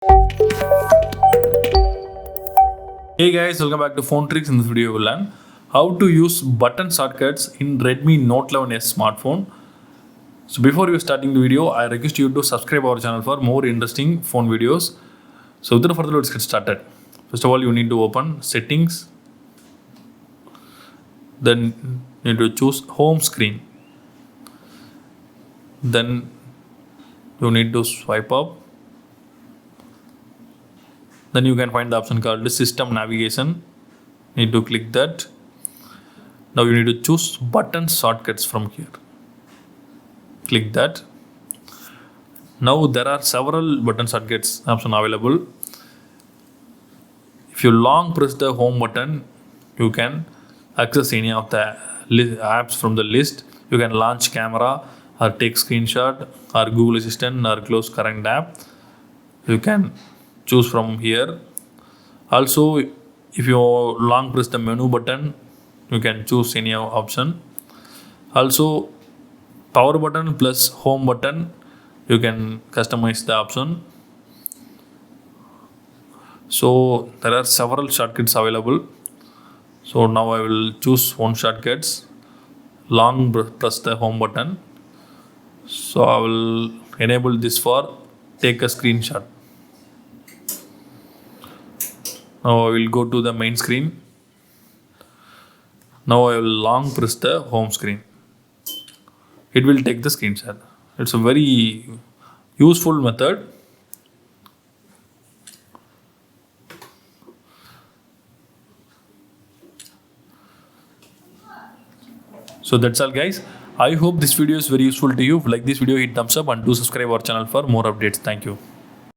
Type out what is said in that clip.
Hey guys, welcome back to Phone Tricks. In this video, we'll learn how to use button shortcuts in Redmi Note 11s smartphone. So before you starting the video, I request you to subscribe our channel for more interesting phone videos. So without further ado, let's get started. First of all, you need to open settings. Then you need to choose home screen. Then you need to swipe up. Then you can find the option called system navigation. Need to click that. Now you need to choose button shortcuts from here. Click that. Now there are several button shortcuts option available. If you long press the home button, you can access any of the apps from the list. You can launch camera or take screenshot or Google Assistant or close current app. You can choose from here. Also, if you long press the menu button, you can choose any option. Also, power button plus home button, you can customize the option. So there are several shortcuts available. So now I will choose one shortcuts. Long press the home button. So I will enable this for take a screenshot. Now I will go to the main screen. Now I will long press the home screen. It will take the screenshot. It's a very useful method. So that's all guys. I hope this video is very useful to you. If you like this video, hit thumbs up and do subscribe our channel for more updates. Thank you.